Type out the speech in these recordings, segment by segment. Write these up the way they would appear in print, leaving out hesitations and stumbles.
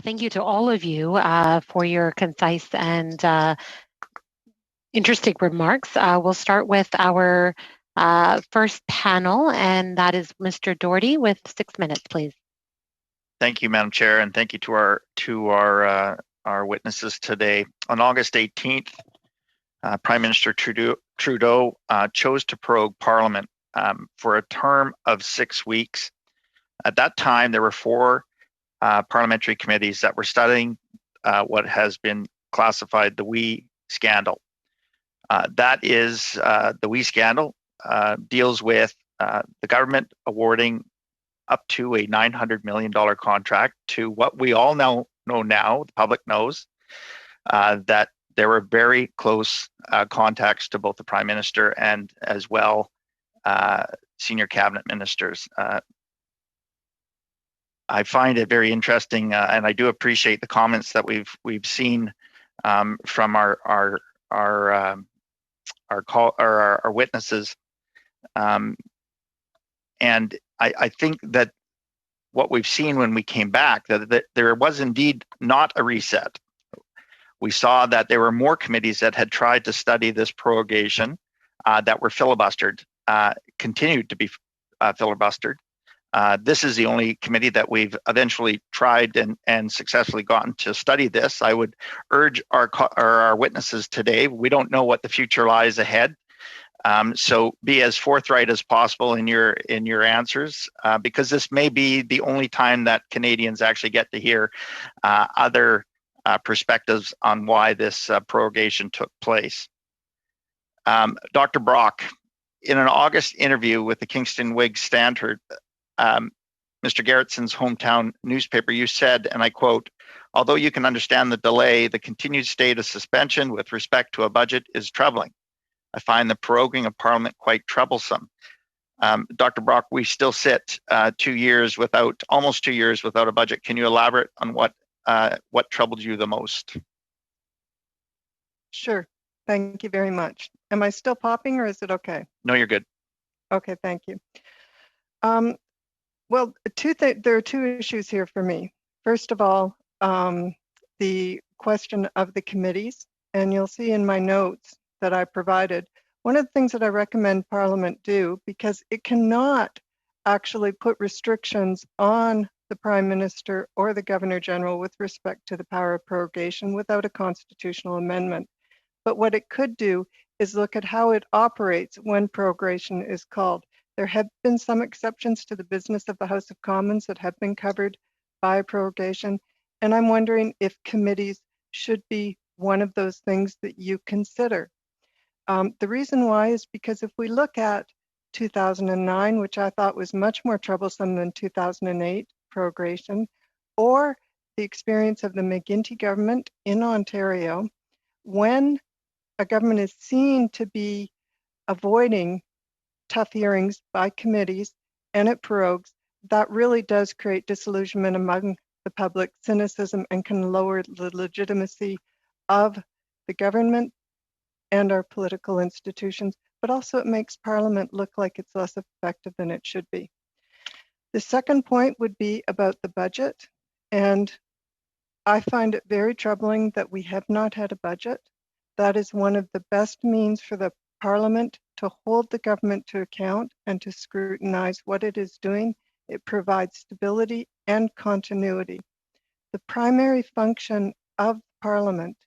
Thank you to all of you for your concise and interesting remarks. We'll start with our first panel, and that is Mr. Doherty with 6 minutes, please. Thank you, Madam Chair, and thank you to our witnesses today. On August 18th, Prime Minister Trudeau chose to prorogue Parliament for a term of 6 weeks. At that time, there were 4 parliamentary committees that were studying what has been classified the WE scandal. That is, the WE scandal deals with the government awarding up to a $900 million contract to what we all know now, the public knows, that there were very close contacts to both the Prime Minister and as well senior cabinet ministers. I find it very interesting, and I do appreciate the comments that we've seen from our witnesses, and I think that what we've seen when we came back, that there was indeed not a reset. We saw that there were more committees that had tried to study this prorogation that were filibustered, continued to be filibustered. This is the only committee that we've eventually tried and successfully gotten to study this. I would urge our witnesses today, we don't know what the future lies ahead. So be as forthright as possible in your answers, because this may be the only time that Canadians actually get to hear other perspectives on why this prorogation took place. Dr. Brock, in an August interview with the Kingston Whig Standard, Mr. Garrettson's hometown newspaper, you said, and I quote, "Although you can understand the delay, the continued state of suspension with respect to a budget is troubling. I find the proroguing of Parliament quite troublesome." Dr. Brock, we still sit almost 2 years without a budget. Can you elaborate on what troubled you the most? Sure. Thank you very much. Am I still popping, or is it okay? No, you're good. Okay, thank you. Well, there are 2 issues here for me. First of all, the question of the committees, and you'll see in my notes that I provided, one of the things that I recommend Parliament do, because it cannot actually put restrictions on the Prime Minister or the Governor General with respect to the power of prorogation without a constitutional amendment. But what it could do is look at how it operates when prorogation is called. There have been some exceptions to the business of the House of Commons that have been covered by prorogation, and I'm wondering if committees should be one of those things that you consider. The reason why is because if we look at 2009, which I thought was much more troublesome than 2008 prorogation, or the experience of the McGuinty government in Ontario, when a government is seen to be avoiding tough hearings by committees and it prorogues, that really does create disillusionment among the public, cynicism, and can lower the legitimacy of the government and our political institutions, but also it makes Parliament look like it's less effective than it should be. The second point would be about the budget, and I find it very troubling that we have not had a budget. That is one of the best means for the Parliament to hold the government to account and to scrutinize what it is doing. It provides stability and continuity. The primary function of Parliament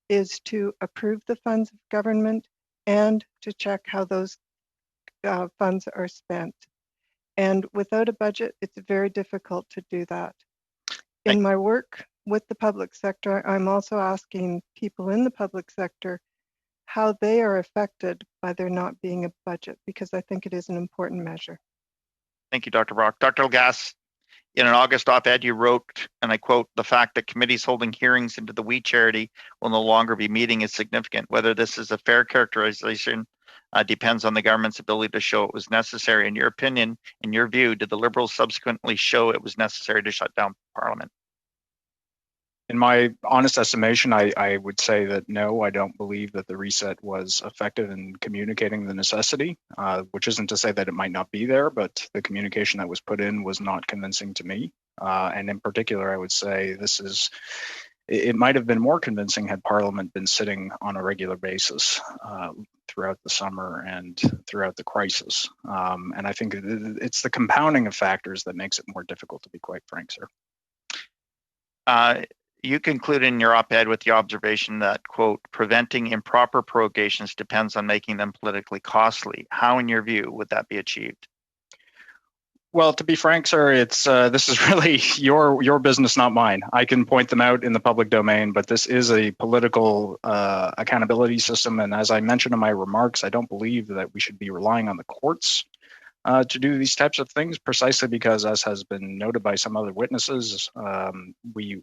is to approve the funds of government and to check how those funds are spent. And without a budget, it's very difficult to do that. In my work with the public sector, I'm also asking people in the public sector how they are affected by there not being a budget, because I think it is an important measure. Thank you, Dr. Brock. Dr. Lagassé, in an August op-ed, you wrote, and I quote, "The fact that committees holding hearings into the WE charity will no longer be meeting is significant. Whether this is a fair characterization depends on the government's ability to show it was necessary. In your opinion, in your view, did the Liberals subsequently show it was necessary to shut down Parliament?" In my honest estimation, I would say that no, I don't believe that the reset was effective in communicating the necessity, which isn't to say that it might not be there, but the communication that was put in was not convincing to me. And in particular, I would say it might have been more convincing had Parliament been sitting on a regular basis throughout the summer and throughout the crisis. And I think it's the compounding of factors that makes it more difficult, to be quite frank, sir. You conclude in your op-ed with the observation that, quote, preventing improper prorogations depends on making them politically costly. How, in your view, would that be achieved? Well, to be frank, sir, it's this is really your business, not mine. I can point them out in the public domain, but this is a political accountability system. And as I mentioned in my remarks, I don't believe that we should be relying on the courts to do these types of things, precisely because, as has been noted by some other witnesses, we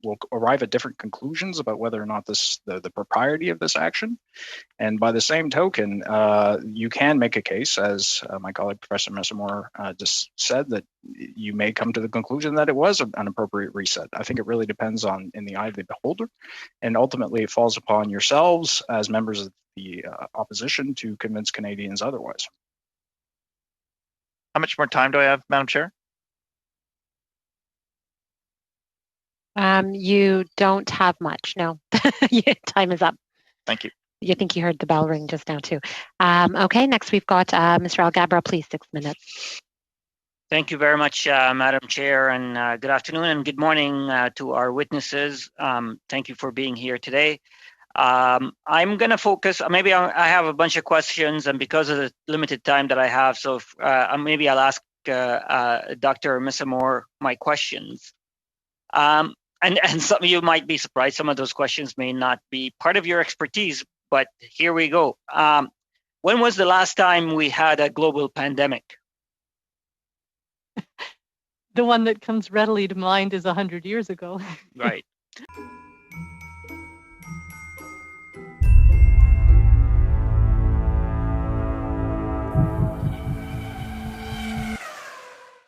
will arrive at different conclusions about whether or not the propriety of this action. And by the same token, you can make a case, as my colleague Professor Messamore just said, that you may come to the conclusion that it was an appropriate reset. I think it really depends on in the eye of the beholder, and ultimately it falls upon yourselves as members of the opposition to convince Canadians otherwise. How much more time do I have, Madam Chair? You don't have much, no. Time is up. Thank you. You think you heard the bell ring just now too. Okay, next we've got Mr. Algabra, please, 6 minutes. Thank you very much, Madam Chair, and good afternoon and good morning to our witnesses. Thank you for being here today. I'm going to focus, maybe I have a bunch of questions, and because of the limited time that I have, so if, maybe I'll ask Dr. Messamore my questions. And some of you might be surprised, some of those questions may not be part of your expertise, but here we go. When was the last time we had a global pandemic? The one that comes readily to mind is 100 years ago. Right.